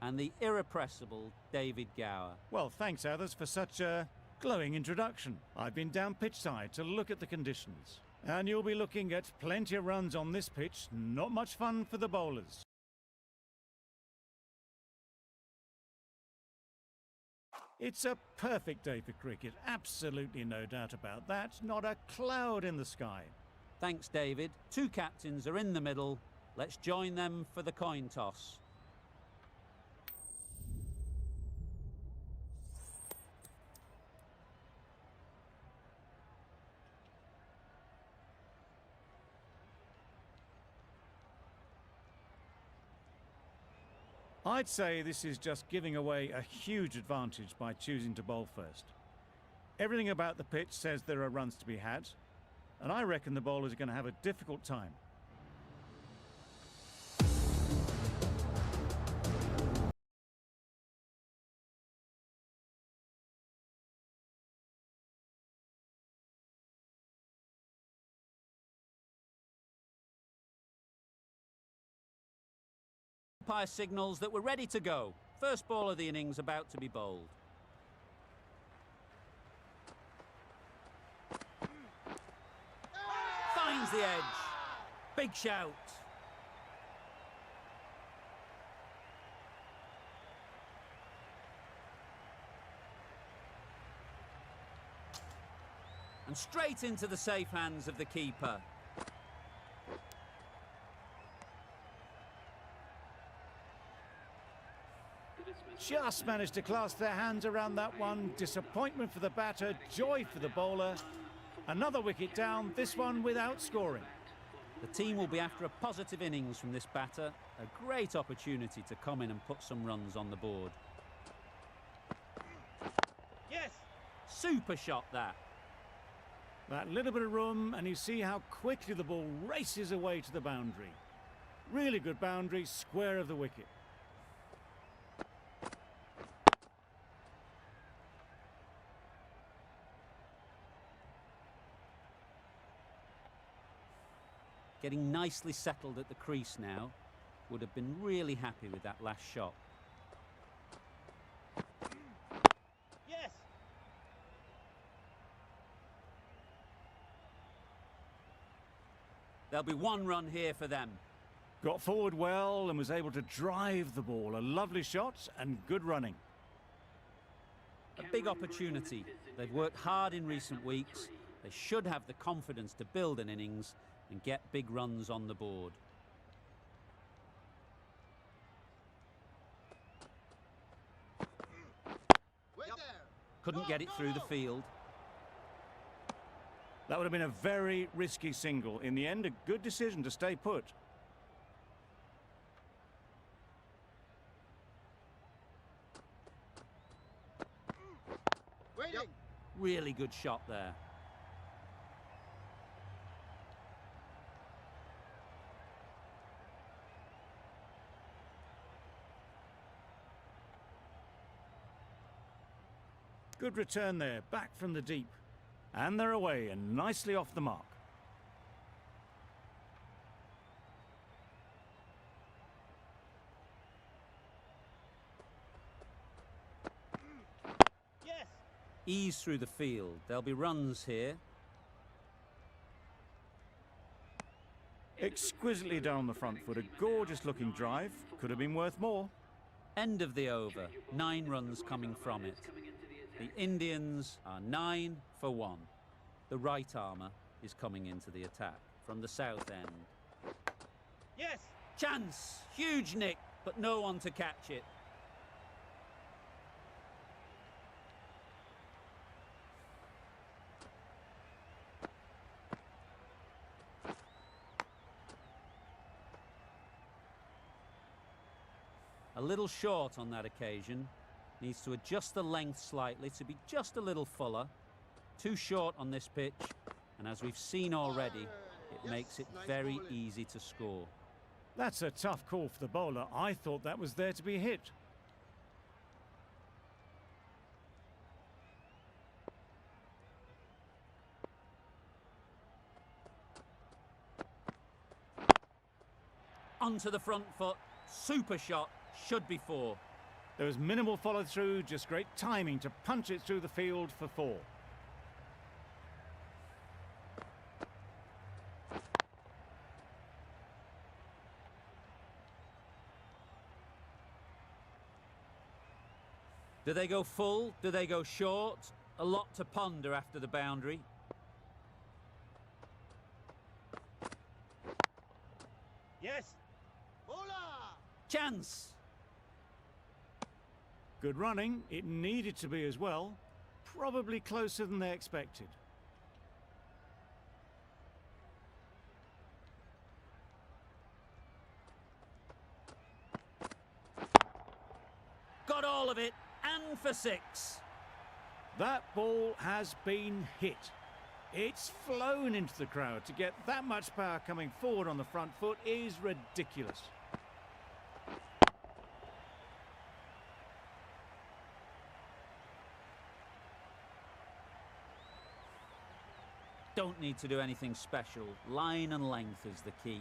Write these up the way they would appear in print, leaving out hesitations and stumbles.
and the irrepressible David Gower. Well, thanks, Others, for such a glowing introduction. I've been down pitch side to look at the conditions. And you'll be looking at plenty of runs on this pitch. Not much fun for the bowlers. It's a perfect day for cricket. Absolutely no doubt about that. Not a cloud in the sky. Thanks, David. Two captains are in the middle. Let's join them for the coin toss. I'd say this is just giving away a huge advantage by choosing to bowl first. Everything about the pitch says there are runs to be had, and I reckon the bowlers are going to have a difficult time. Umpire signals that we're ready to go. First ball of the innings about to be bowled. Finds the edge. Big shout. And straight into the safe hands of the keeper. Just managed to clasp their hands around that one. Disappointment for the batter, joy for the bowler. Another wicket down, this one without scoring. The team will be after a positive innings from this batter. A great opportunity to come in and put some runs on the board. Yes! Super shot that. That little bit of room, and you see how quickly the ball races away to the boundary. Really good boundary, square of the wicket. Getting nicely settled at the crease now. Would have been really happy with that last shot. Yes! There'll be one run here for them. Got forward well and was able to drive the ball. A lovely shot and good running. A big opportunity. They've worked hard in recent weeks. They should have the confidence to build an innings and get big runs on the board. Couldn't get it through the field. That would have been a very risky single. In the end, a good decision to stay put. Waiting! Really good shot there. Good return there, back from the deep. And they're away and nicely off the mark. Yes! Ease through the field. There'll be runs here. Exquisitely done on the front foot. A gorgeous looking drive. Could have been worth more. End of the over. 9 runs coming from it. The Indians are 9 for 1. The right armour is coming into the attack from the south end. Yes! Chance! Huge nick, but no one to catch it. A little short on that occasion. Needs to adjust the length slightly to be just a little fuller. Too short on this pitch, and as we've seen already, it makes it very easy to score. That's a tough call for the bowler. I thought that was there to be hit. Onto the front foot. Super shot. Should be 4. There was minimal follow-through, just great timing to punch it through the field for 4. Do they go full? Do they go short? A lot to ponder after the boundary. Yes. Chance! Good running. It needed to be as well. Probably closer than they expected. Got all of it, and for 6. That ball has been hit. It's flown into the crowd. To get that much power coming forward on the front foot is ridiculous. Don't need to do anything special. Line and length is the key.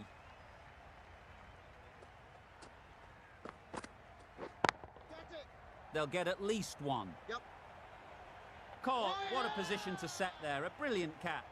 They'll get at least 1. Yep. Caught. What a position to set there. A brilliant catch.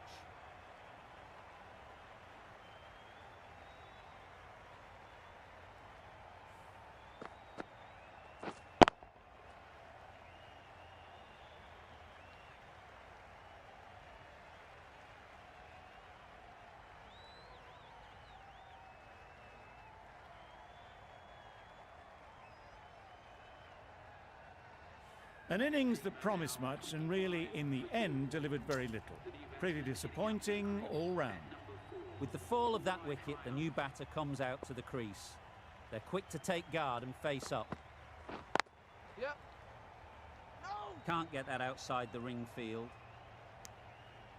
An innings that promised much and really, in the end, delivered very little. Pretty disappointing all round. With the fall of that wicket, the new batter comes out to the crease. They're quick to take guard and face up. Yep. No. Can't get that outside the ring field.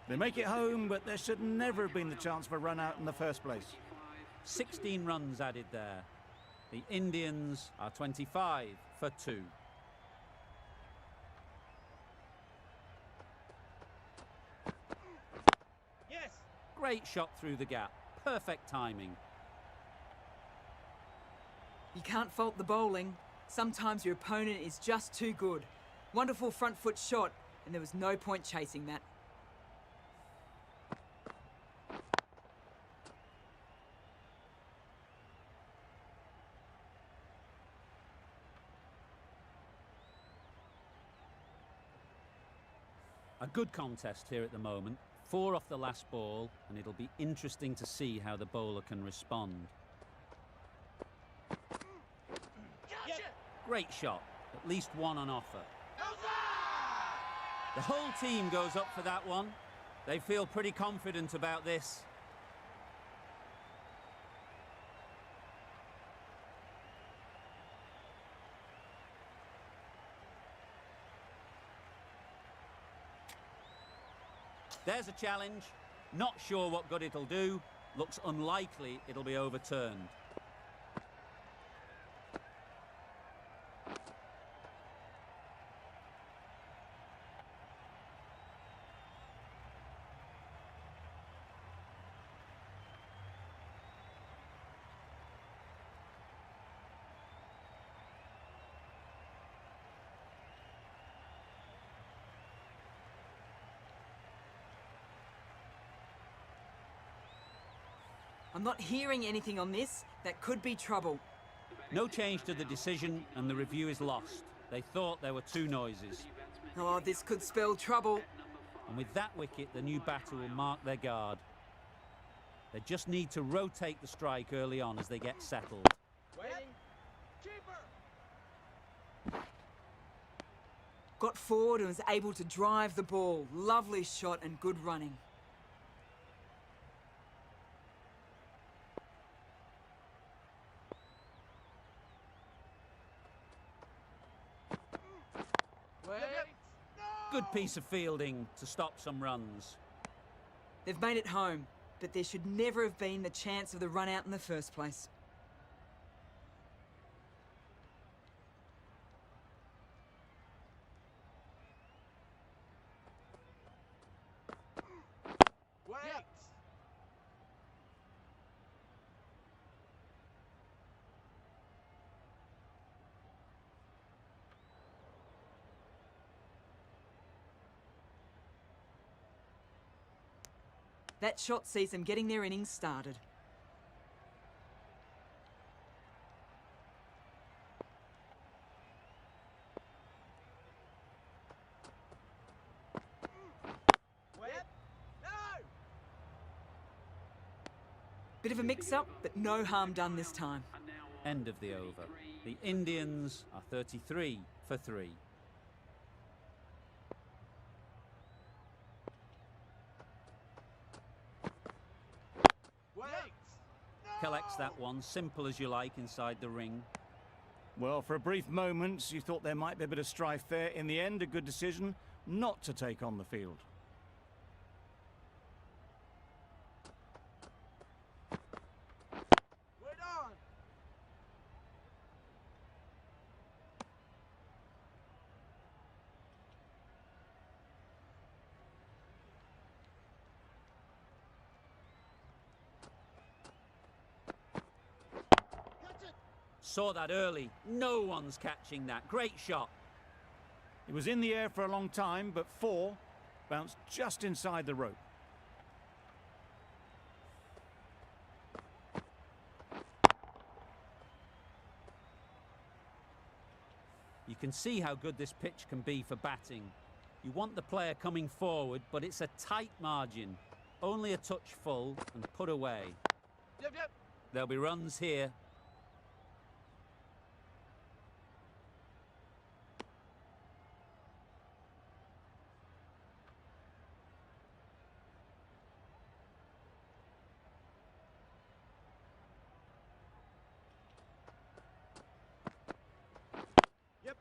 They make it home, but there should never have been the chance for a run out in the first place. 16 runs added there. The Indians are 25 for 2. Great shot through the gap. Perfect timing. You can't fault the bowling. Sometimes your opponent is just too good. Wonderful front foot shot, and there was no point chasing that. A good contest here at the moment. 4 off the last ball, and it'll be interesting to see how the bowler can respond. Gotcha. Great shot. At least 1 on offer. The whole team goes up for that one. They feel pretty confident about this. There's a challenge. Not sure what good it'll do. Looks unlikely it'll be overturned. I'm not hearing anything on this. That could be trouble. No change to the decision, and the review is lost. They thought there were 2 noises. Oh, this could spell trouble. And with that wicket, the new batter will mark their guard. They just need to rotate the strike early on as they get settled. Waiting. Keeper. Got forward and was able to drive the ball. Lovely shot and good running. Good piece of fielding to stop some runs. They've made it home, but there should never have been the chance of the run out in the first place. Wait. That shot sees them getting their innings started. Wet. No. Bit of a mix-up, but no harm done this time. End of the over. The Indians are 33 for 3. Wait. Collects that one, simple as you like, inside the ring. Well, for a brief moment, you thought there might be a bit of strife there. In the end, a good decision not to take on the field. Wait on. Saw that early. No one's catching that. Great shot. It was in the air for a long time, but 4 bounced just inside the rope. You can see how good this pitch can be for batting. You want the player coming forward, but it's a tight margin. Only a touch full and put away. Yep, yep. There'll be runs here. Yep.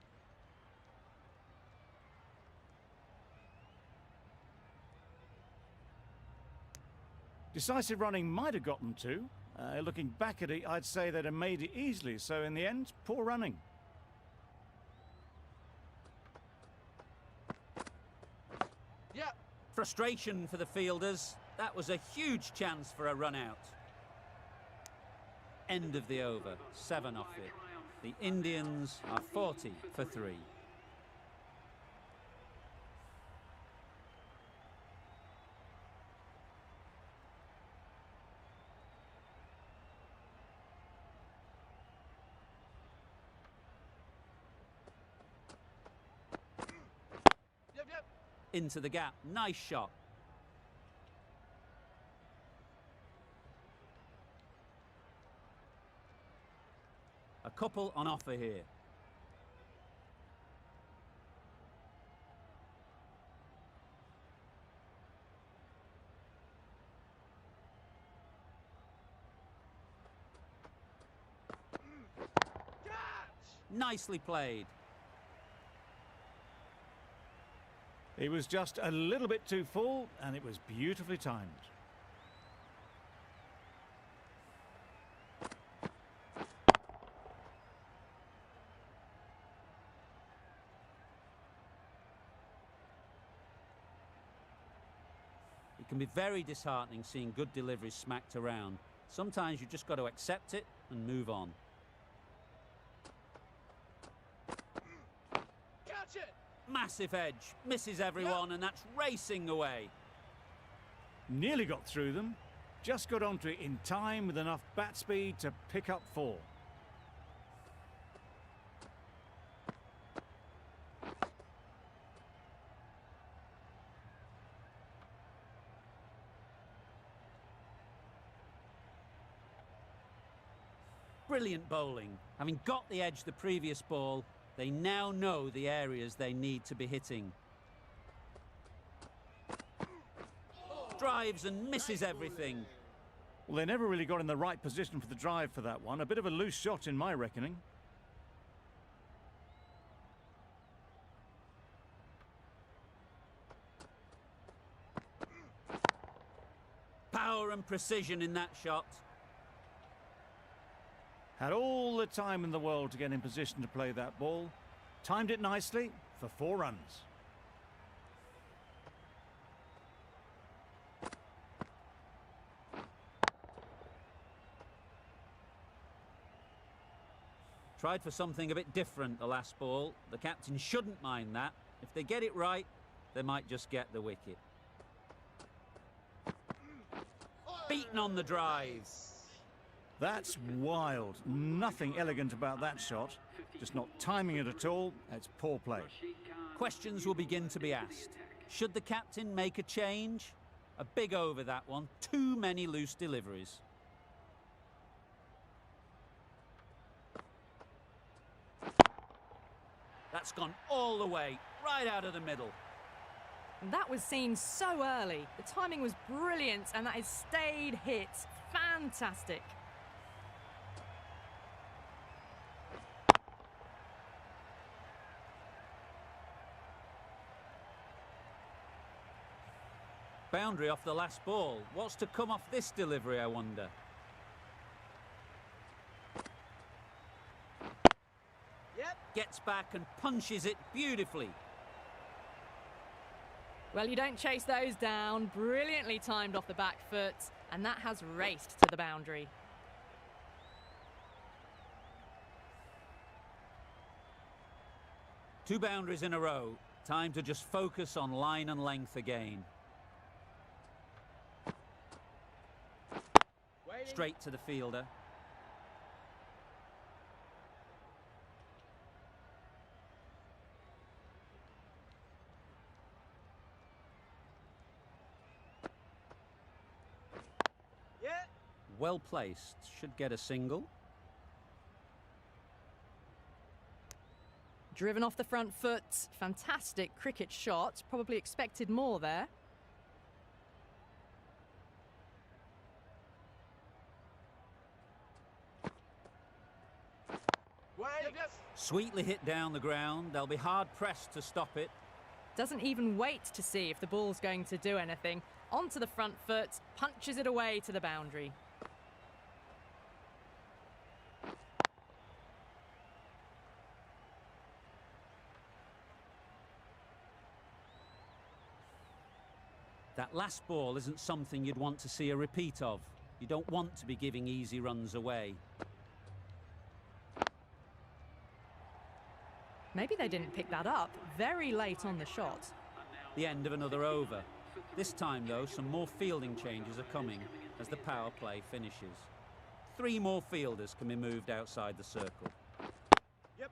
Decisive running might have got them to. Looking back at it, I'd say they'd have made it easily. So in the end, poor running. Yep. Frustration for the fielders. That was a huge chance for a run out. End of the over. 7 off it. The Indians are 40 for 3. Yep, yep. Into the gap. Nice shot. A couple on offer here. Catch. Nicely played. It was just a little bit too full, and it was beautifully timed. It can be very disheartening seeing good deliveries smacked around. Sometimes you've just got to accept it and move on. Catch it. Massive edge. Misses everyone, and that's racing away. Nearly got through them. Just got onto it in time with enough bat speed to pick up 4. Brilliant bowling. Having got the edge the previous ball, they now know the areas they need to be hitting. Drives and misses everything. Well, they never really got in the right position for the drive for that one. A bit of a loose shot in my reckoning. Power and precision in that shot. Had all the time in the world to get in position to play that ball. Timed it nicely for 4 runs. Tried for something a bit different the last ball. The captain shouldn't mind that. If they get it right, they might just get the wicket. beaten on the drive. That's wild. Nothing elegant about that shot. Just not timing it at all. It's poor play. Questions will begin to be asked. Should the captain make a change? A big over, that one. Too many loose deliveries. That's gone all the way, right out of the middle. And that was seen so early. The timing was brilliant, and that is stayed hit. Fantastic. Boundary off the last ball. What's to come off this delivery, I wonder? Yep. Gets back and punches it beautifully. Well, you don't chase those down. Brilliantly timed off the back foot, and that has raced to the boundary. Two boundaries in a row. Time to just focus on line and length again. Waiting. Straight to the fielder. Yeah. Well placed. Should get a single. Driven off the front foot. Fantastic cricket shot. Probably expected more there. Wait. Yep. Sweetly hit down the ground. They'll be hard pressed to stop it. Doesn't even wait to see if the ball's going to do anything. Onto the front foot. Punches it away to the boundary. That last ball isn't something you'd want to see a repeat of. You don't want to be giving easy runs away. Maybe they didn't pick that up. Very late on the shot. The end of another over. This time, though, some more fielding changes are coming as the power play finishes. 3 more fielders can be moved outside the circle. Yep.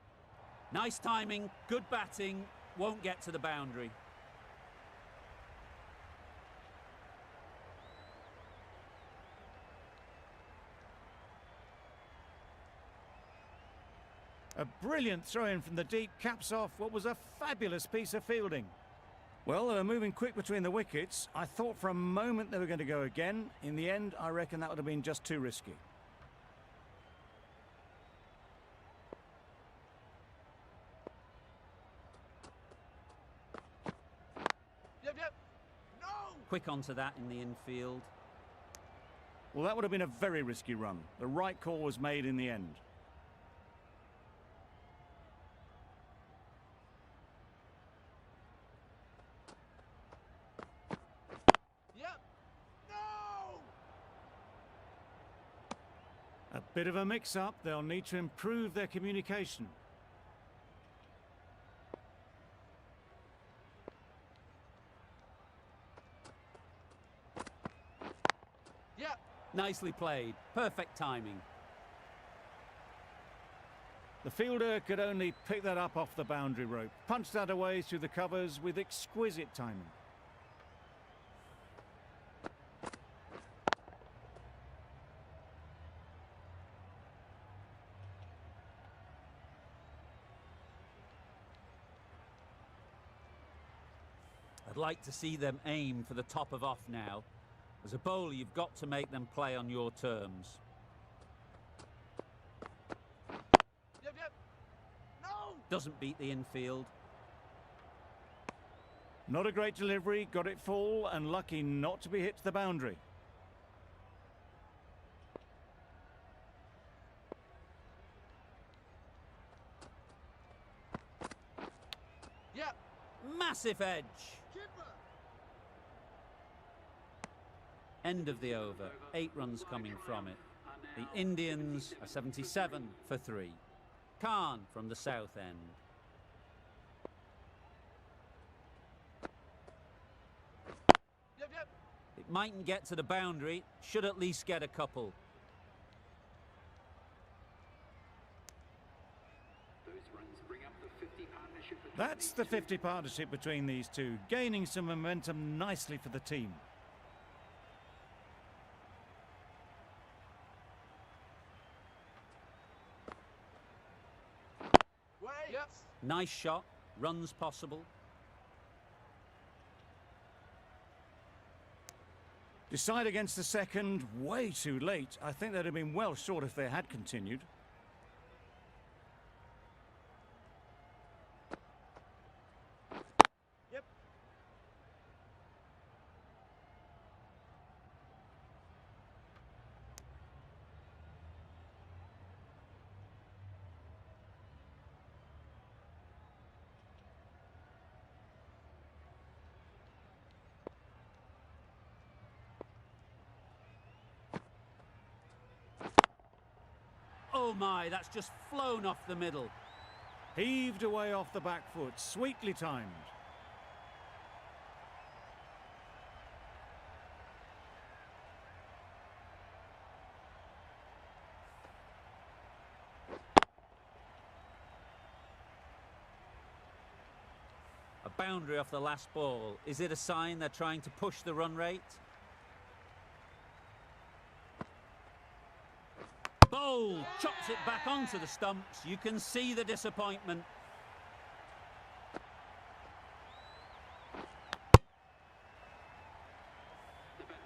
Nice timing, good batting, won't get to the boundary. A brilliant throw-in from the deep caps off what was a fabulous piece of fielding. Well, they were moving quick between the wickets. I thought for a moment they were going to go again. In the end, I reckon that would have been just too risky. Yep. No. Quick onto that in the infield. Well, that would have been a very risky run. The right call was made in the end. Yep. No. A bit of a mix-up. They'll need to improve their communication. Yep. Nicely played, perfect timing. The fielder could only pick that up off the boundary rope. Punched that away through the covers with exquisite timing. I'd like to see them aim for the top of off now. As a bowler, you've got to make them play on your terms. Yep. No. Doesn't beat the infield. Not a great delivery, got it full and lucky not to be hit to the boundary. Yep. Massive edge. Keeper. End of the over. 8 runs coming from it. The Indians are 77 for 3. Khan from the south end. Yep. It Mightn't get to the boundary, should at least get a couple. That's the 50 partnership between these two, gaining some momentum nicely for the team. Wait. Yep. Nice shot, runs possible. Decide against the second, way too late. I think they'd have been well short if they had continued. Yep. Oh my, that's just flown off the middle. Heaved away off the back foot, sweetly timed. A boundary off the last ball. Is it a sign they're trying to push the run rate? Bold, chops it back onto the stumps. You can see the disappointment.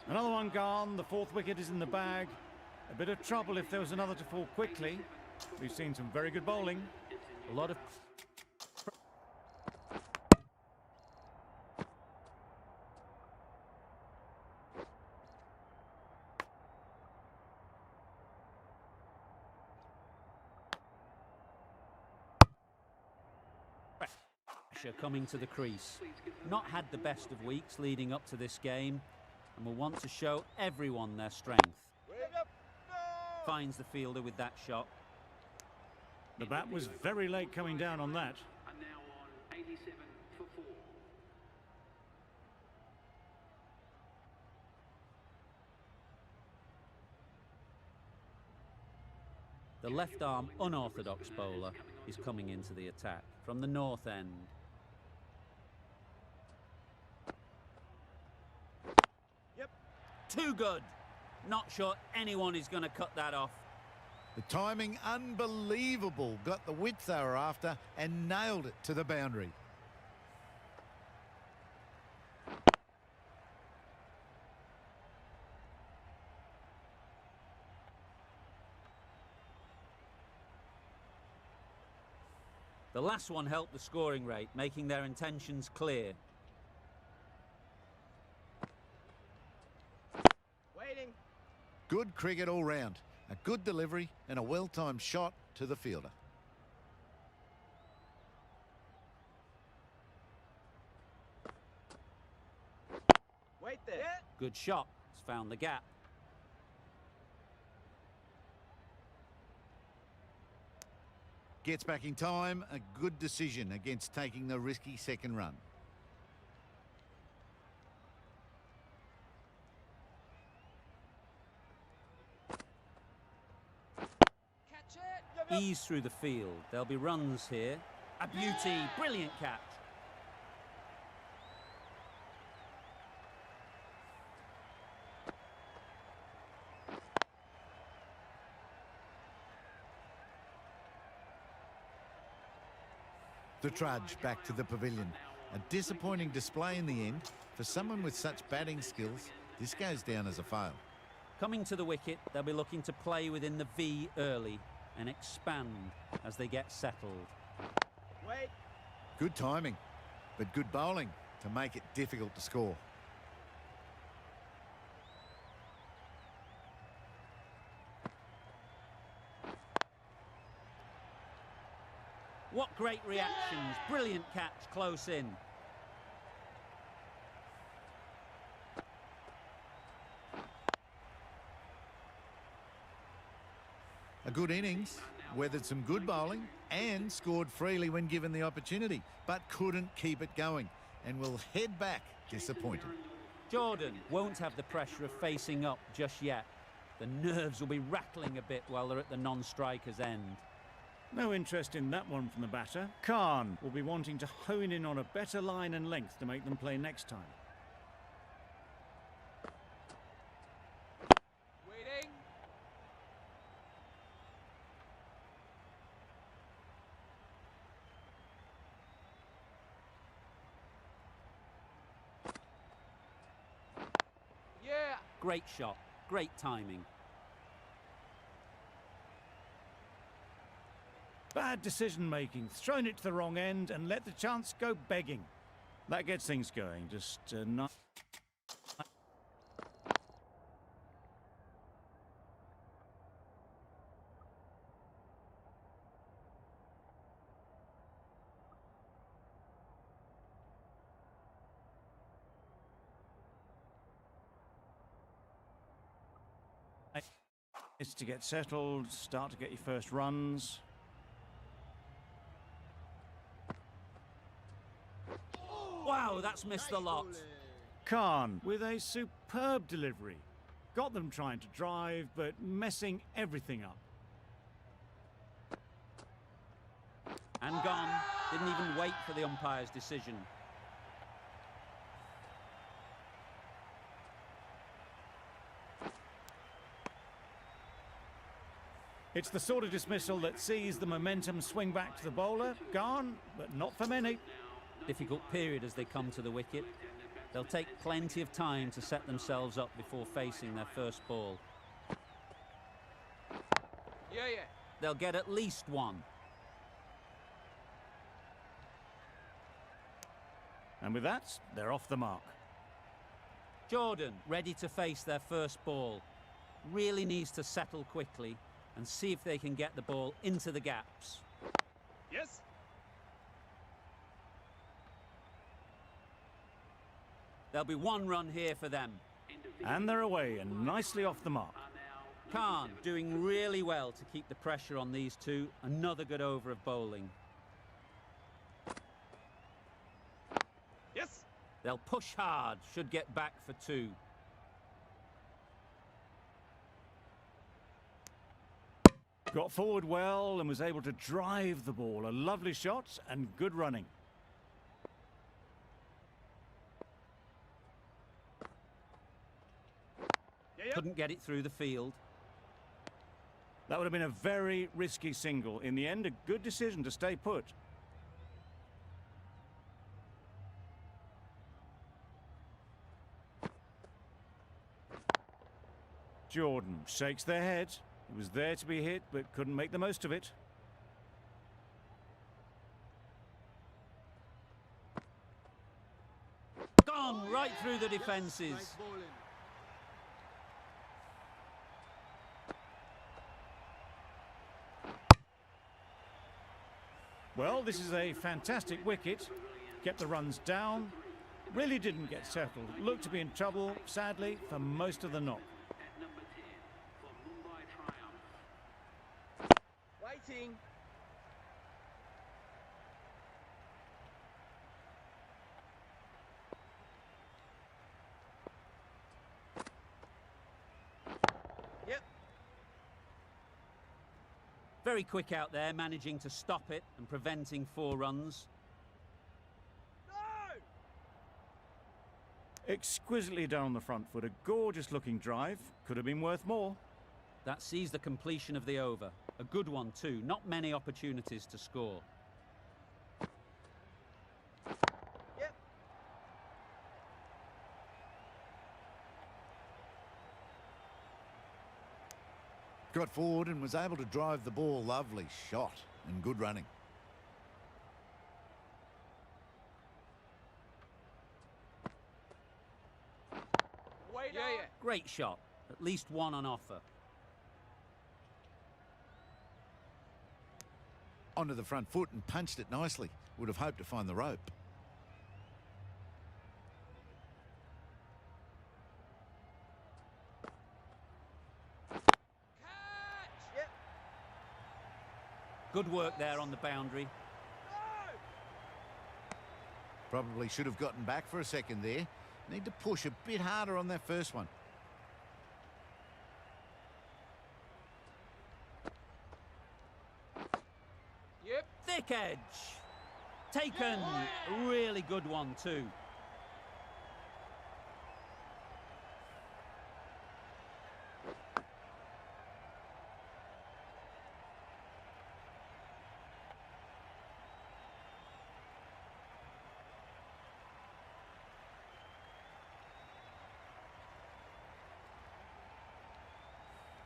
Another one gone, the fourth wicket is in the bag. A bit of trouble if there was another to fall quickly. We've seen some very good bowling. A lot of pressure coming to the crease. Not had the best of weeks leading up to this game and will want to show everyone their strength. Finds the fielder with that shot. The bat was very late coming down on that. And now on 87 for 4. The left-arm unorthodox bowler is coming into the attack from the north end. Yep. Too good. Not sure anyone is going to cut that off. The timing unbelievable. Got the width they were after and nailed it to the boundary. The last one helped the scoring rate, making their intentions clear. Waiting. Good cricket all round. A good delivery and a well-timed shot to the fielder. Wait there. Yeah. Good shot. It's found the gap. Gets back in time. A good decision against taking the risky second run. Catch it. Yep, yep. Ease through the field. There'll be runs here. A beauty. Brilliant catch. The trudge back to the pavilion. A disappointing display in the end. For someone with such batting skills, this goes down as a fail. Coming to the wicket, they'll be looking to play within the V early and expand as they get settled. Wait. Good timing, but good bowling to make it difficult to score. What great reactions. Brilliant catch close in. A good innings, weathered some good bowling and scored freely when given the opportunity, but couldn't keep it going and will head back disappointed. Jordan won't have the pressure of facing up just yet. The nerves will be rattling a bit while they're at the non-striker's end. No interest in that one from the batter. Khan will be wanting to hone in on a better line and length to make them play next time. Waiting. Yeah. Great shot, great timing. Bad decision-making, thrown it to the wrong end and let the chance go begging. That gets things going, just not... It's to get settled, start to get your first runs. Wow, that's missed the lot. Khan with a superb delivery. Got them trying to drive, but messing everything up. And gone. Didn't even wait for the umpire's decision. It's the sort of dismissal that sees the momentum swing back to the bowler. Gone, but not for many. Difficult period as they come to the wicket. They'll take plenty of time to set themselves up before facing their first ball. Yeah. They'll get at least one. And with that, they're off the mark. Jordan ready to face their first ball. Really needs to settle quickly and see if they can get the ball into the gaps. Yes. There'll be one run here for them. And they're away and nicely off the mark. Khan doing really well to keep the pressure on these two. Another good over of bowling. Yes. They'll push hard, should get back for two. Got forward well and was able to drive the ball. A lovely shot and good running. Yeah. Couldn't get it through the field. That would have been a very risky single. In the end, a good decision to stay put. Jordan shakes their head. He was there to be hit, but couldn't make the most of it. Gone right through the defences. Well, this is a fantastic wicket. Kept the runs down. Really didn't get settled. Looked to be in trouble, sadly, for most of the knock. At number 10 for Mumbai Triumph. Waiting. Yep. Very quick out there, managing to stop it and preventing 4 runs. No. Exquisitely down the front foot. A gorgeous looking drive. Could have been worth more. That sees the completion of the over. A good one too. Not many opportunities to score. Yep. Got forward and was able to drive the ball. Lovely shot and good running. Wait. Yeah. Great shot. At least one on offer. Onto the front foot and punched it nicely. Would have hoped to find the rope. Catch. Yep. Good work there on the boundary. No. Probably should have gotten back for a second there. Need to push a bit harder on that first one. Yep. Thick edge. Taken. Really good one too.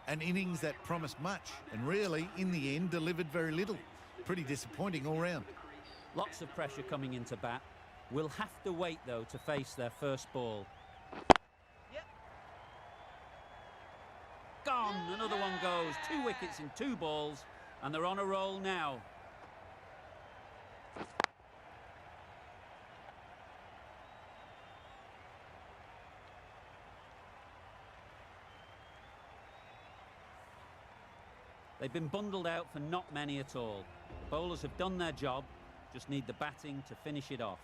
An innings that promised much and really, in the end, delivered very little. Pretty disappointing all round. Lots of pressure coming into bat. Will have to wait, though, to face their first ball. Yep. Gone! Another one goes. 2 wickets in 2 balls, and they're on a roll now. They've been bundled out for not many at all. The bowlers have done their job, just need the batting to finish it off.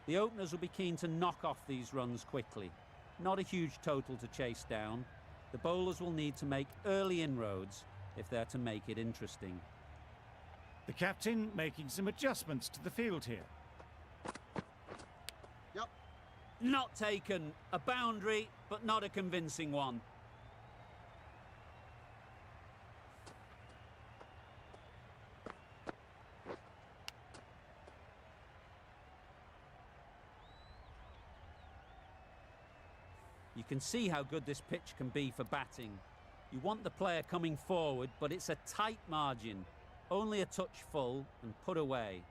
The openers will be keen to knock off these runs quickly. Not a huge total to chase down. The bowlers will need to make early inroads if they're to make it interesting. The captain making some adjustments to the field here. Not taken. A boundary, but not a convincing one. You can see how good this pitch can be for batting. You want the player coming forward, but it's a tight margin. Only a touch full and put away.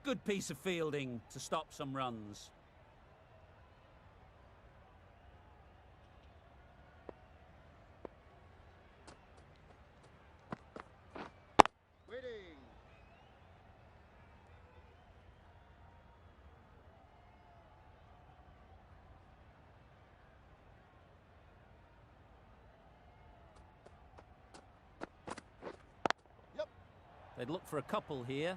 Good piece of fielding to stop some runs. They'd look for a couple here.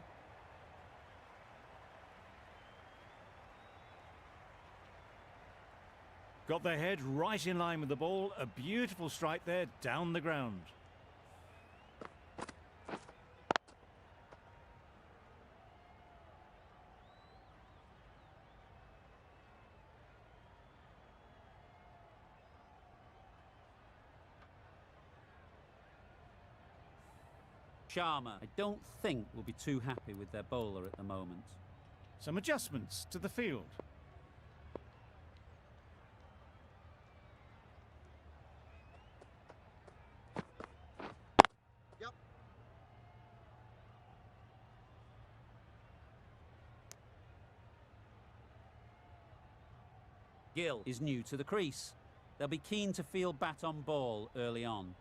Got their head right in line with the ball. A beautiful strike there down the ground. Sharma, I don't think will be too happy with their bowler at the moment. Some adjustments to the field. Gill is new to the crease. They'll be keen to field bat on ball early on.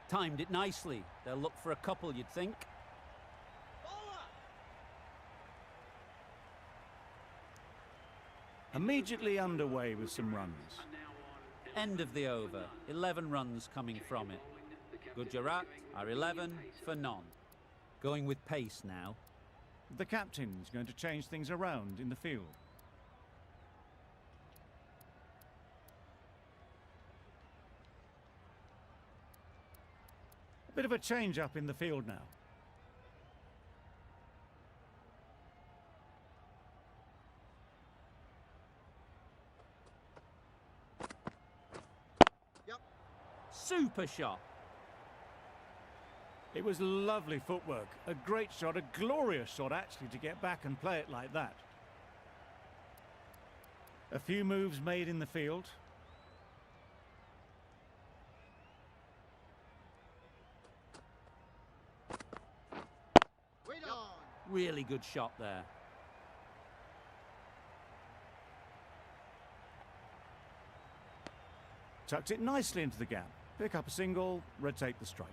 Timed it nicely. They'll look for a couple, you'd think. Immediately underway with some runs. End of the over. 11 runs coming from it. Gujarat are 11 for none. Going with pace now. The captain's going to change things around in the field. A bit of a change up in the field now. Super shot. It was lovely footwork. A great shot, a glorious shot actually, to get back and play it like that. A few moves made in the field. Really good shot there. Tucked it nicely into the gap. Pick up a single, rotate the strike.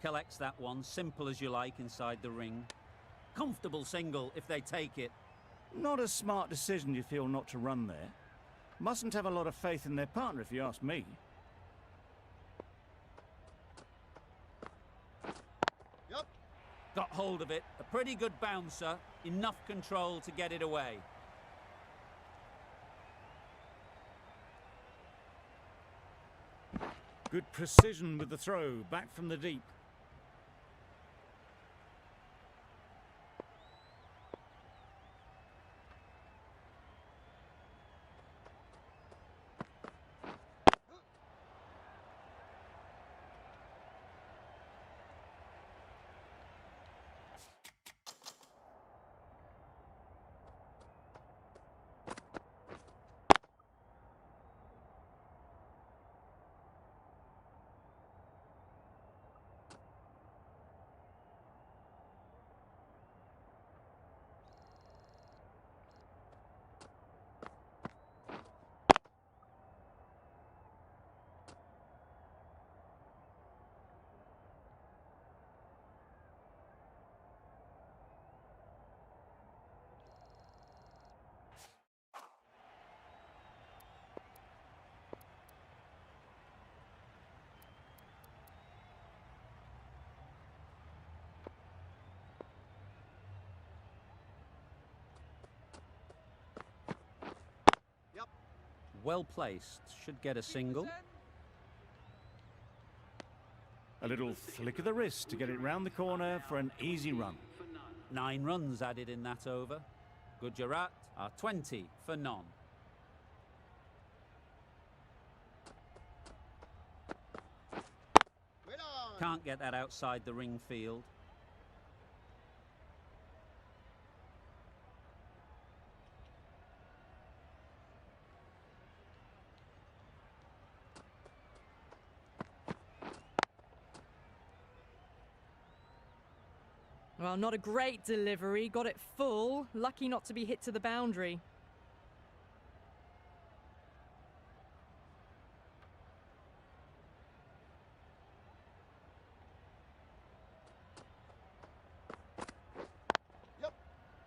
Collects that one, simple as you like, inside the ring. Comfortable single if they take it. Not a smart decision, you feel, not to run there. Mustn't have a lot of faith in their partner, if you ask me. Got hold of it. A pretty good bouncer. Enough control to get it away. Good precision with the throw, back from the deep. Well placed. Should get a single. A little flick of the wrist to get it round the corner for an easy run. 9 runs added in that over. Gujarat are 20 for none. Can't get that outside the ring field. Well, not a great delivery. Got it full. Lucky not to be hit to the boundary.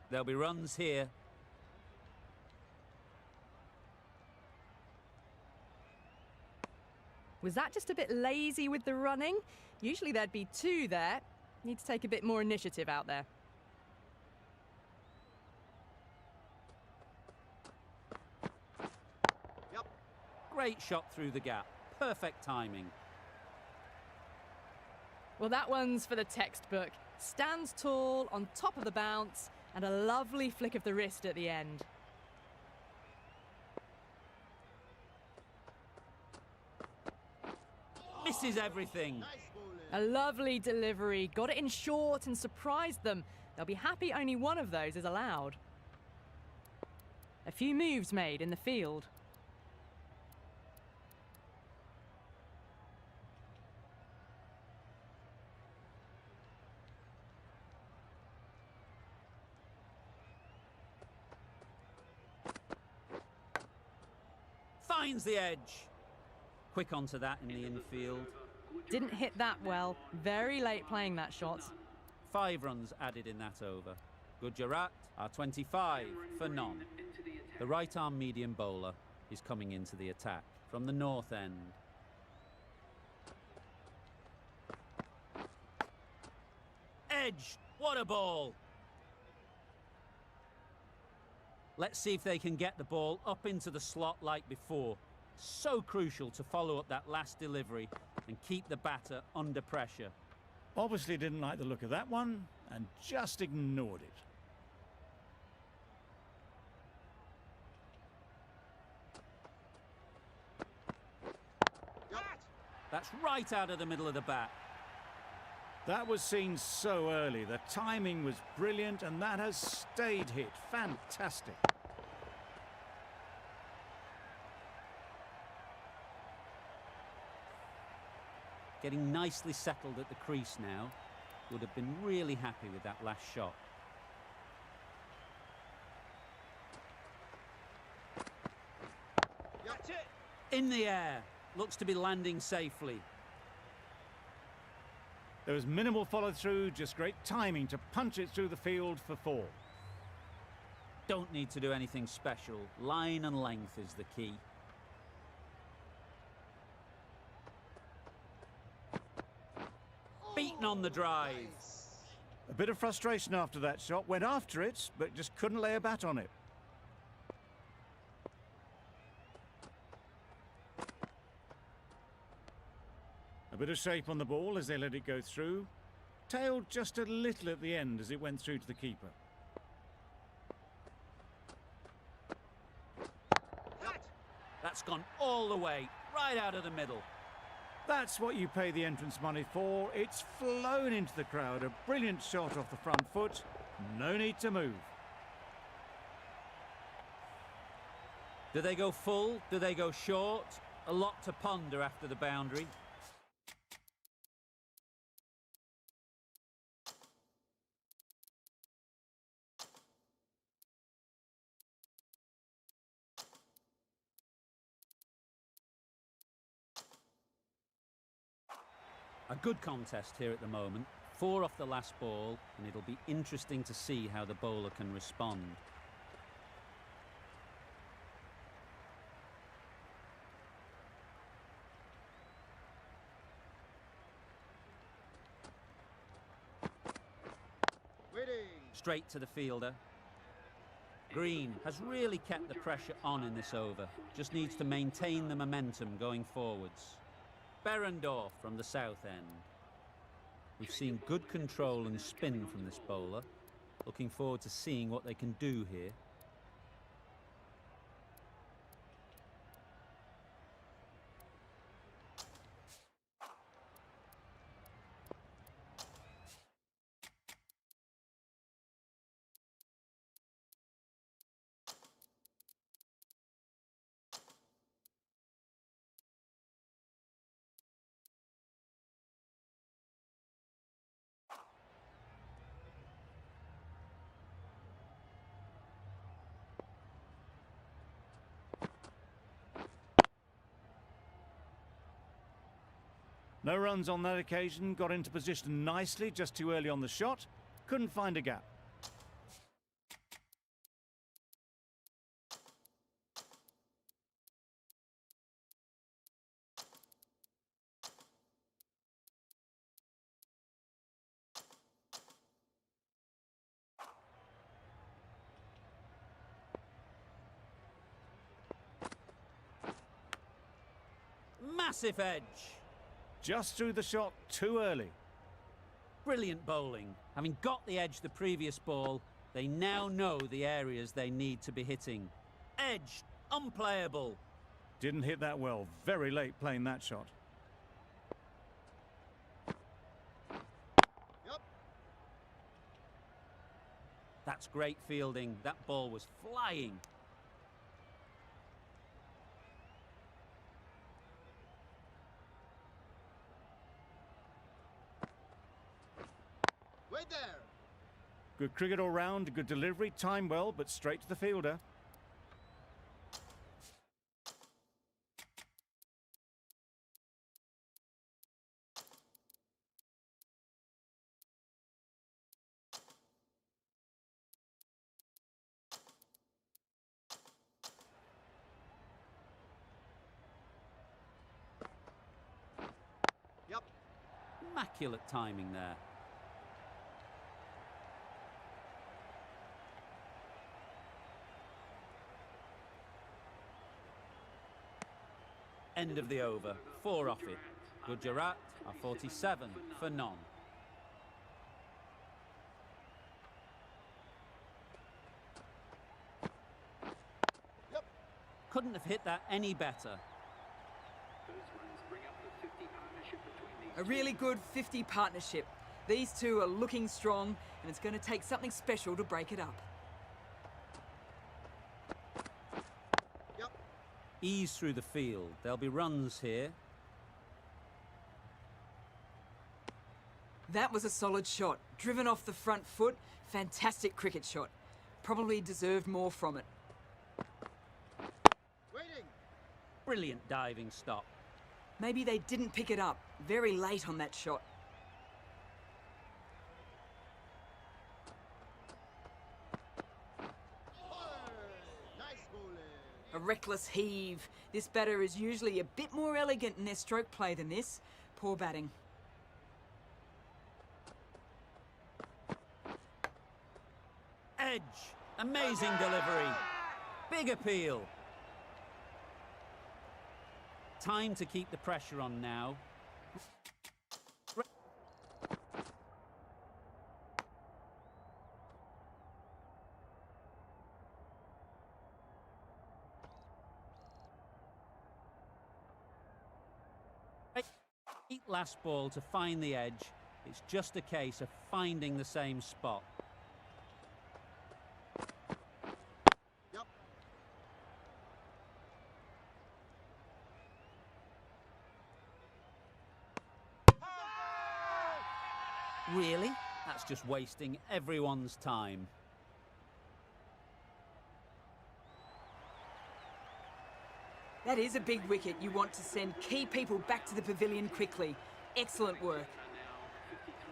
There'll be runs here. Was that just a bit lazy with the running? Usually there'd be 2 there. Need to take a bit more initiative out there. Great shot through the gap. Perfect timing. Well, that one's for the textbook. Stands tall, on top of the bounce, and a lovely flick of the wrist at the end. Misses everything. A lovely delivery. Got it in short and surprised them. They'll be happy only one of those is allowed. A few moves made in the field. Finds the edge. Quick onto that in the infield. Didn't hit that well. Very late playing that shot. 5 runs added in that over. Gujarat are 25 for none. The right-arm medium bowler is coming into the attack from the north end. Edge! What a ball! Let's see if they can get the ball up into the slot like before. So crucial to follow up that last delivery and keep the batter under pressure. Obviously didn't like the look of that one and just ignored it. That's right out of the middle of the bat. That was seen so early. The timing was brilliant and that has stayed hit. Fantastic. Getting nicely settled at the crease now. Would have been really happy with that last shot. That's it. In the air. Looks to be landing safely. There was minimal follow-through, just great timing to punch it through the field for 4. Don't need to do anything special. Line and length is the key. Beaten on the drive. A bit of frustration after that shot. Went after it, but just couldn't lay a bat on it. A bit of shape on the ball as they let it go through. Tailed just a little at the end as it went through to the keeper. That's gone all the way, right out of the middle. That's what you pay the entrance money for. It's flown into the crowd. A brilliant shot off the front foot. No need to move. Do they go full? Do they go short? A lot to ponder after the boundary. A good contest here at the moment. 4 off the last ball, and it'll be interesting to see how the bowler can respond. Straight to the fielder. Green has really kept the pressure on in this over. Just needs to maintain the momentum going forwards. Berendorf from the south end. We've seen good control and spin from this bowler. Looking forward to seeing what they can do here. No runs on that occasion, got into position nicely, just too early on the shot. Couldn't find a gap. Massive edge. Just threw the shot too early. Brilliant bowling. Having got the edge the previous ball, they now know the areas they need to be hitting. Edge, unplayable. Didn't hit that well. Very late playing that shot. That's great fielding. That ball was flying. Good cricket all round, good delivery, time well, but straight to the fielder. Immaculate timing there. End of the over. 4 off it. Gujarat are 47 for none. Couldn't have hit that any better. A really good 50 partnership. These two are looking strong, and it's going to take something special to break it up. Ease through the field. There'll be runs here. That was a solid shot. Driven off the front foot. Fantastic cricket shot. Probably deserved more from it. Brilliant diving stop. Maybe they didn't pick it up. Very late on that shot. A reckless heave. This batter is usually a bit more elegant in their stroke play than this. Poor batting. Edge. Amazing delivery. Big appeal. Time to keep the pressure on now. Last ball to find the edge. It's just a case of finding the same spot. Yep. Really? That's just wasting everyone's time. That is a big wicket. You want to send key people back to the pavilion quickly. Excellent work.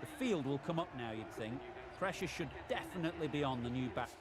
The field will come up now, you'd think. Pressure should definitely be on the new bat.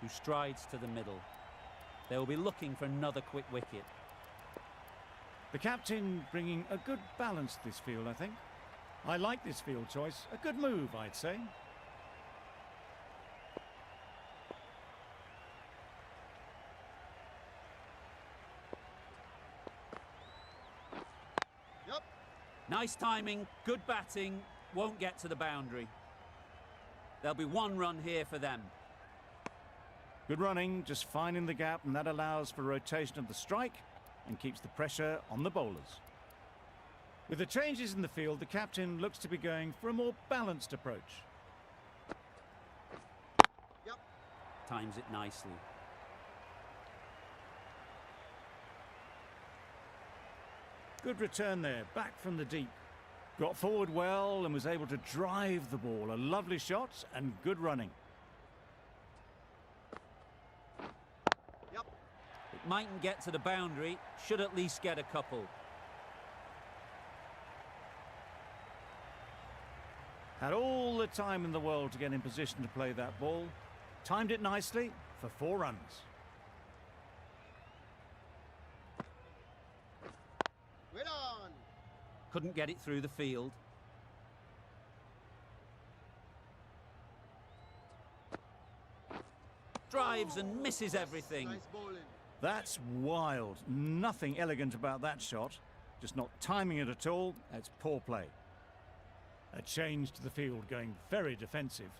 Who strides to the middle. They will be looking for another quick wicket. The captain bringing a good balance to this field, I think. I like this field choice. A good move, I'd say. Yep. Nice timing, good batting, won't get to the boundary. There'll be one run here for them. Good running, just finding the gap, and that allows for rotation of the strike and keeps the pressure on the bowlers. With the changes in the field, the captain looks to be going for a more balanced approach. Yep. Times it nicely. Good return there, back from the deep. Got forward well and was able to drive the ball. A lovely shot and good running. It mightn't get to the boundary, should at least get a couple. Had all the time in the world to get in position to play that ball. Timed it nicely for 4 runs. Well on. Couldn't get it through the field. Drives and misses everything. Nice bowling. That's wild. Nothing elegant about that shot. Just not timing it at all. That's poor play. A change to the field, going very defensive.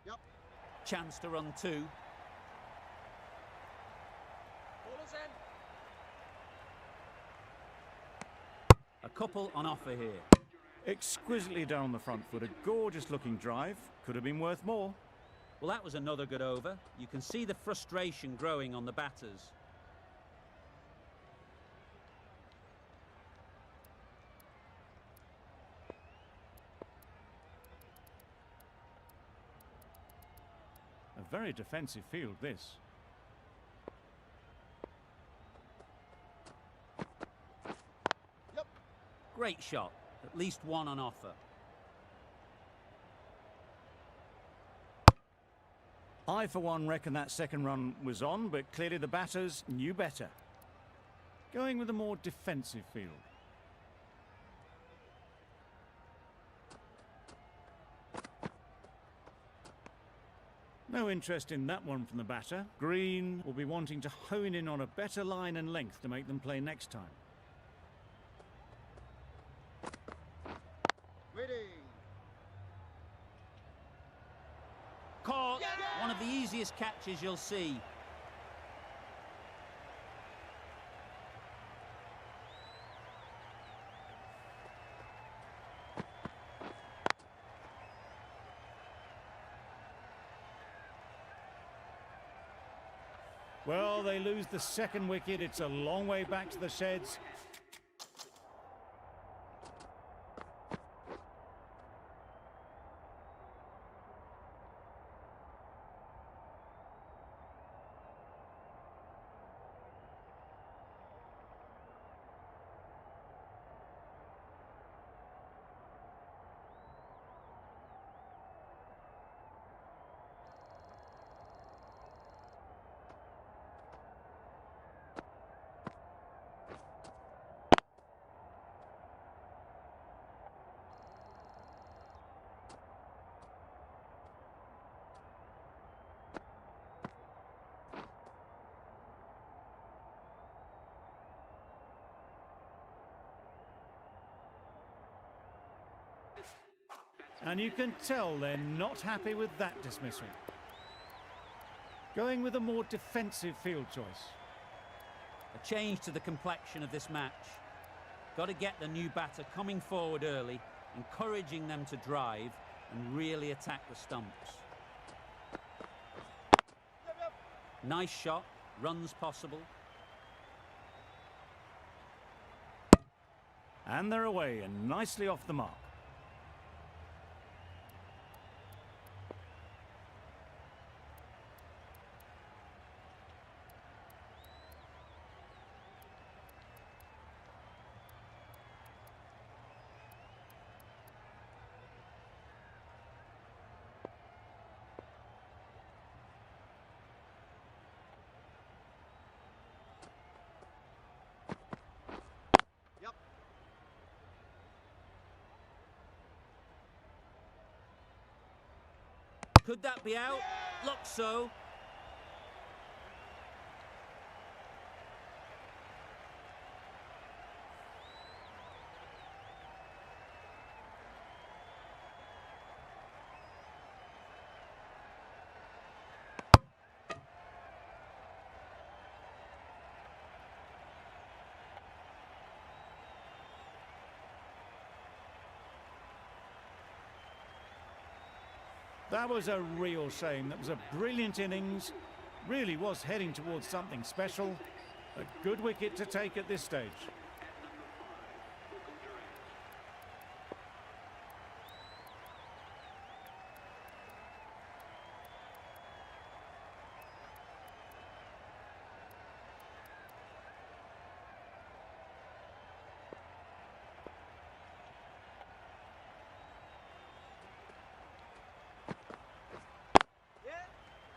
Yep. Chance to run 2. Bowlers in. A couple on offer here. Exquisitely down the front foot. A gorgeous looking drive. Could have been worth more. Well, that was another good over. You can see the frustration growing on the batters. A very defensive field, this. Yep. Great shot. At least one on offer. I, for one, reckon that second run was on, but clearly the batters knew better. Going with a more defensive field. No interest in that one from the batter. Green will be wanting to hone in on a better line and length to make them play next time. Waiting. Caught. One of the easiest catches you'll see. Well, they lose the second wicket. It's a long way back to the sheds. And you can tell they're not happy with that dismissal. Going with a more defensive field choice. A change to the complexion of this match. Got to get the new batter coming forward early, encouraging them to drive and really attack the stumps. Nice shot, runs possible. And they're away and nicely off the mark. Could that be out? Looks so. That was a real shame. That was a brilliant innings. Really was heading towards something special. A good wicket to take at this stage.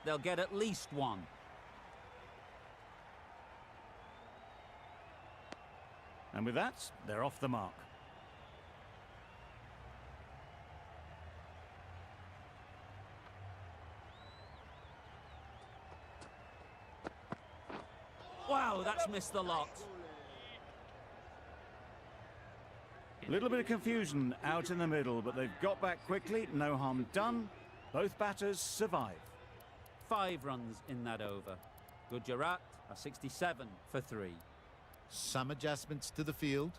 They'll get at least one. And with that, they're off the mark. Wow, that's missed the lot. A little bit of confusion out in the middle, but they've got back quickly. No harm done. Both batters survive. 5 runs in that over. Gujarat are 67 for 3. Some adjustments to the field.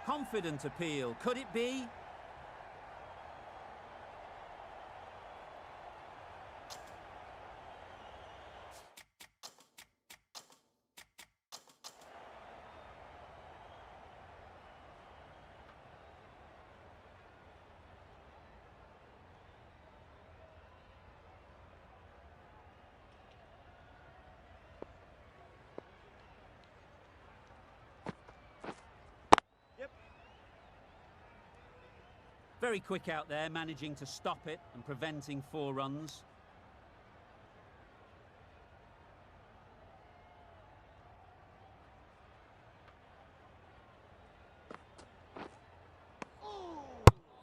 Confident appeal. Could it be? Very quick out there, managing to stop it and preventing 4 runs.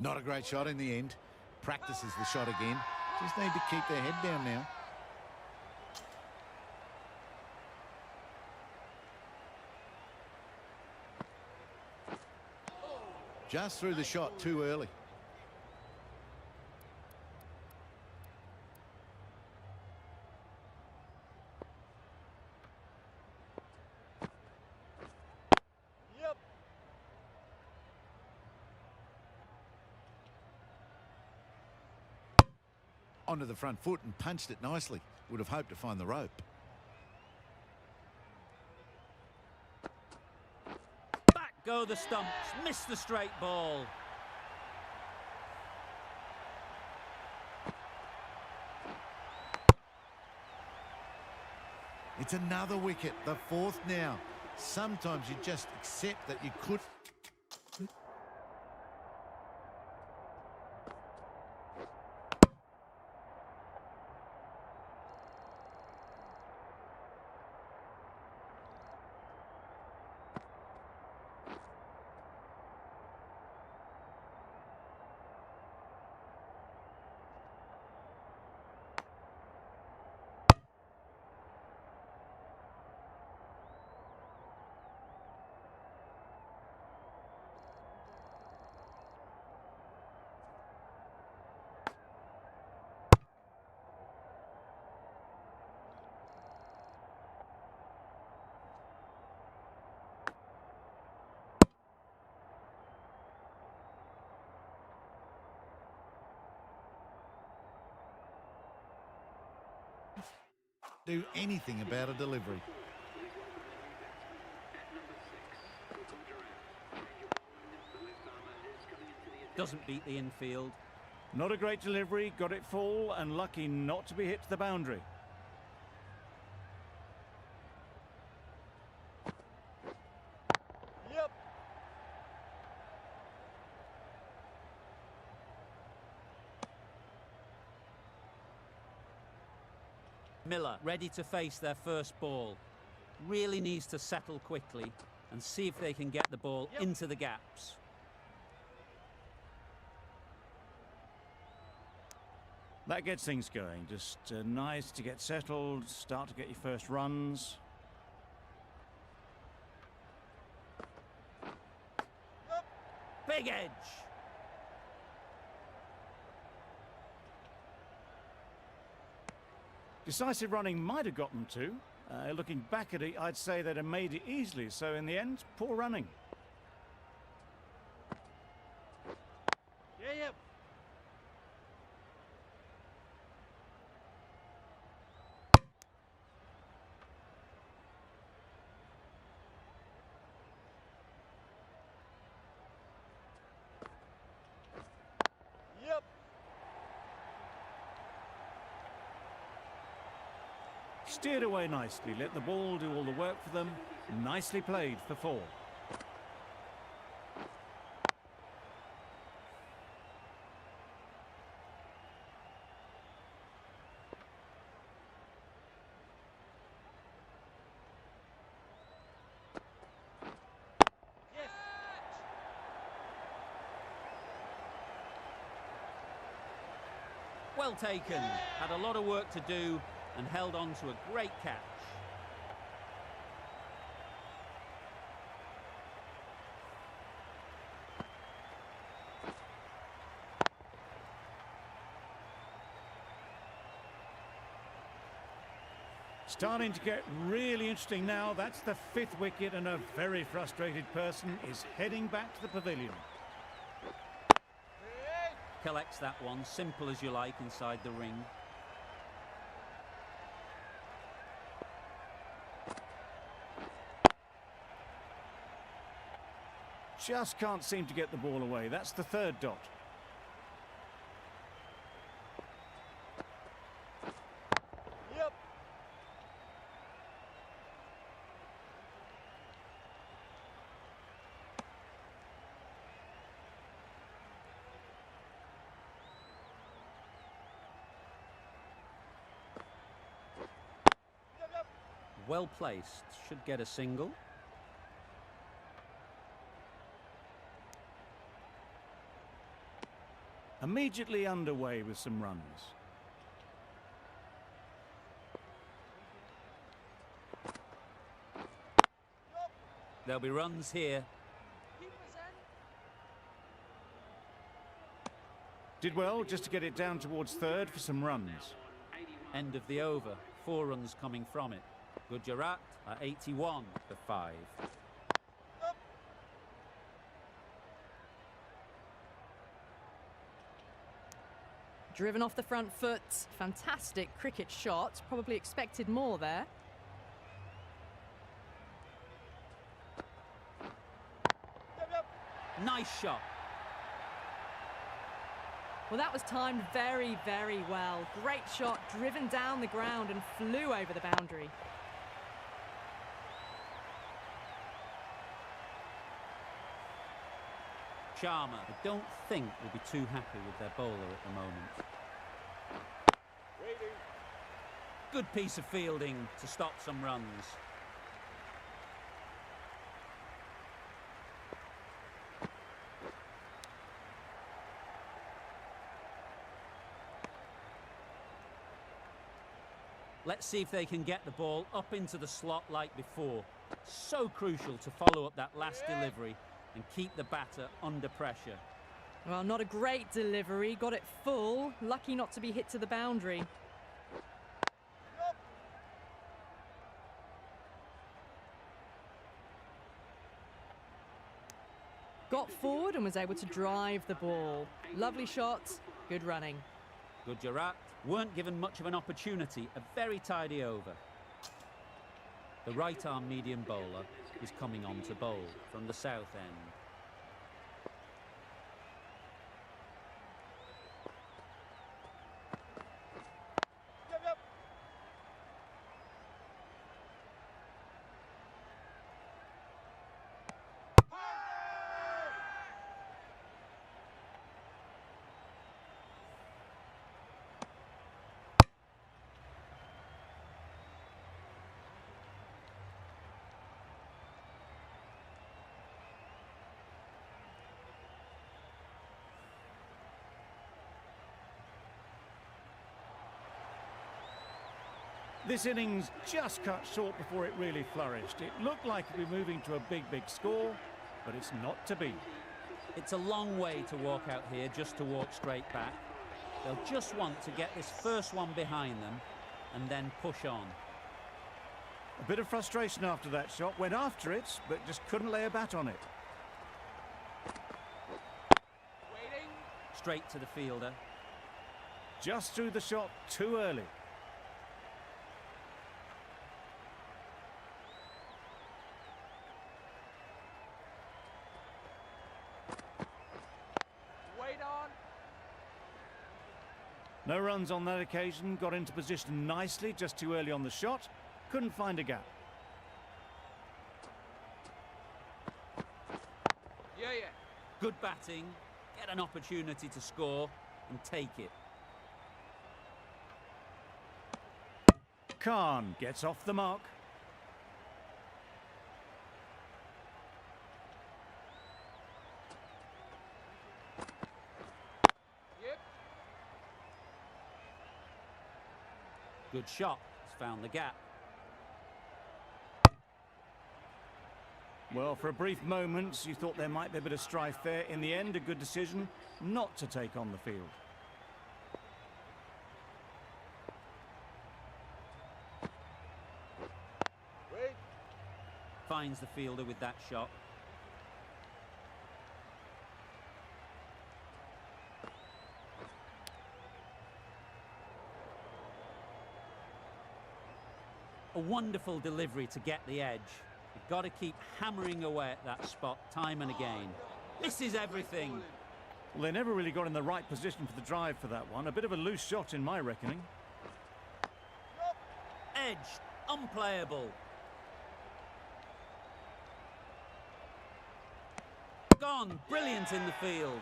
Not a great shot in the end. Practices the shot again. Just need to keep their head down now. Just threw the shot too early. Yep. Onto the front foot and punched it nicely. Would have hoped to find the rope. Back go the stumps. Missed the straight ball. It's another wicket, the fourth now. Sometimes you just accept that you could. Do anything about a delivery. Doesn't beat the infield. Not a great delivery, got it full and lucky not to be hit to the boundary. Yep. Miller ready to face their first ball. Really needs to settle quickly and see if they can get the ball into the gaps. That gets things going. Just nice to get settled, start to get your first runs. Big edge. Decisive running might have got them to. Looking back at it, I'd say they'd have made it easily. So in the end, poor running. Yeah, yep. Yep. Steered away nicely, let the ball do all the work for them. Nicely played for 4. Yes. Well taken. Had a lot of work to do and held on to a great catch. Starting to get really interesting now. That's the 5th wicket and a very frustrated person is heading back to the pavilion. Hey. Collects that one, simple as you like, inside the ring. Just can't seem to get the ball away. That's the 3rd dot. Yep. Yep, yep. Well placed. Should get a single. Immediately underway with some runs. There'll be runs here. Keep us in. Did well just to get it down towards third for some runs. End of the over. 4 runs coming from it. Gujarat are 81 for 5. Driven off the front foot. Fantastic cricket shot. Probably expected more there. Nice shot. Well, that was timed very, very well. Great shot, driven down the ground and flew over the boundary. Sharma, I don't think will be too happy with their bowler at the moment. Waiting. Good piece of fielding to stop some runs. Let's see if they can get the ball up into the slot like before. So crucial to follow up that last delivery and keep the batter under pressure. Well, not a great delivery. Got it full. Lucky not to be hit to the boundary. Got forward and was able to drive the ball. Lovely shot. Good running. Gujarat weren't given much of an opportunity. A very tidy over. The right-arm medium bowler is coming on to bowl from the south end. Yep. This innings just cut short before it really flourished. It looked like it'd be moving to a big, big score, but it's not to be. It's a long way to walk out here just to walk straight back. They'll just want to get this first one behind them and then push on. A bit of frustration after that shot. Went after it, but just couldn't lay a bat on it. Waiting. Straight to the fielder. Just threw the shot too early. Wait on. No runs on that occasion. Got into position nicely, just too early on the shot. Couldn't find a gap. Yeah. Good batting. Get an opportunity to score and take it. Khan gets off the mark. Yep. Good shot. He's found the gap. Well, for a brief moment, you thought there might be a bit of strife there. In the end, a good decision not to take on the field. Wait. Finds the fielder with that shot. A wonderful delivery to get the edge. You've got to keep hammering away at that spot time and again. Misses everything. Well, they never really got in the right position for the drive for that one. A bit of a loose shot in my reckoning. Edge. Unplayable. Gone. Brilliant in the field.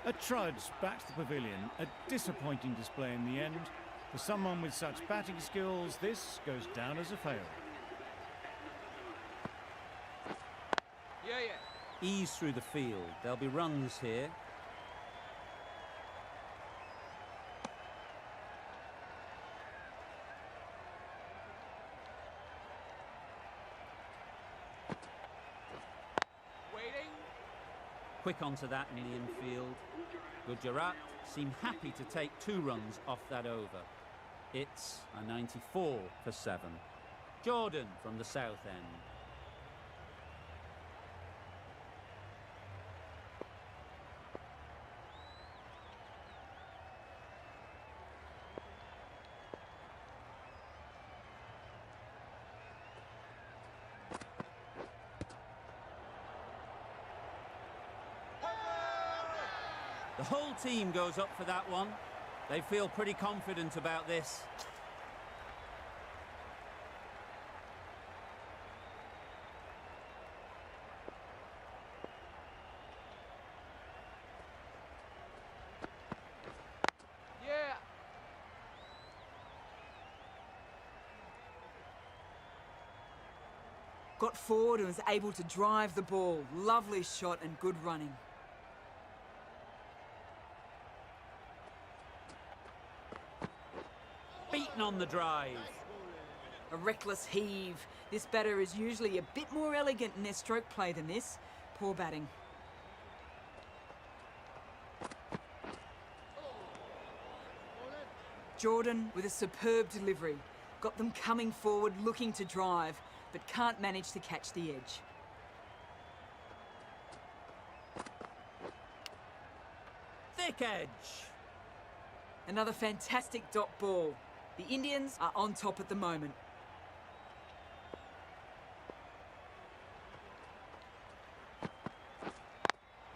A trudge back to the pavilion. A disappointing display in the end. For someone with such batting skills, this goes down as a fail. Yeah, yeah. Ease through the field. There'll be runs here. Waiting. Quick onto that in the infield. Gujarat seem happy to take 2 runs off that over. It's a 94 for 7. Jordan from the south end. The whole team goes up for that one. They feel pretty confident about this. Yeah. Got forward and was able to drive the ball. Lovely shot and good running. Beaten on the drive. A reckless heave. This batter is usually a bit more elegant in their stroke play than this. Poor batting. Jordan with a superb delivery. Got them coming forward looking to drive, but can't manage to catch the edge. Thick edge. Another fantastic dot ball. The Indians are on top at the moment.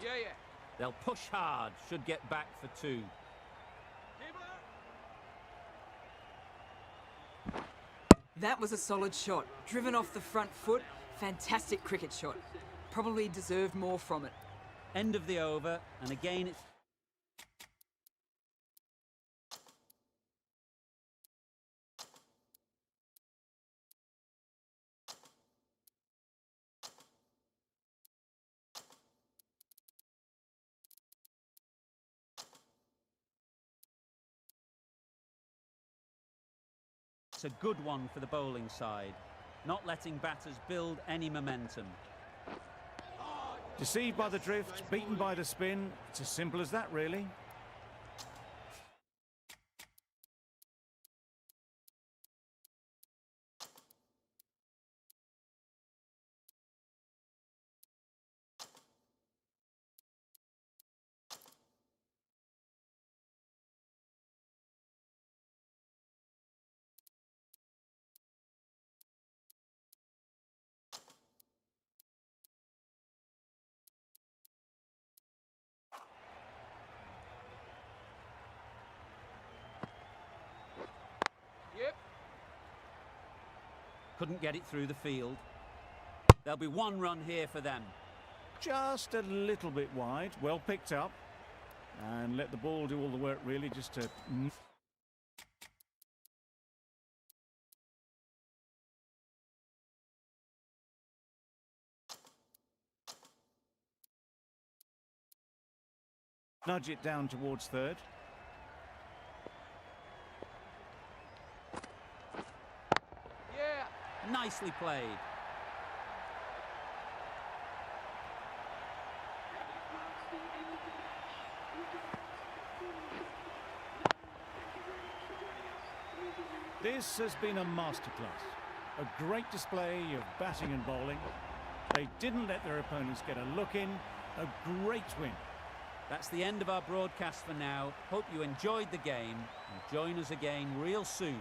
Yeah, yeah. They'll push hard. Should get back for 2. That was a solid shot. Driven off the front foot. Fantastic cricket shot. Probably deserved more from it. End of the over, and again it's... It's a good one for the bowling side, not letting batters build any momentum. Deceived by the drift, beaten by the spin. It's as simple as that, really. Yep. Couldn't get it through the field. There'll be 1 run here for them. Just a little bit wide. Well picked up. And let the ball do all the work, really, just to... nudge it down towards third. Yeah. Nicely played. This has been a masterclass. A great display of batting and bowling. They didn't let their opponents get a look in. A great win. That's the end of our broadcast for now. Hope you enjoyed the game and join us again real soon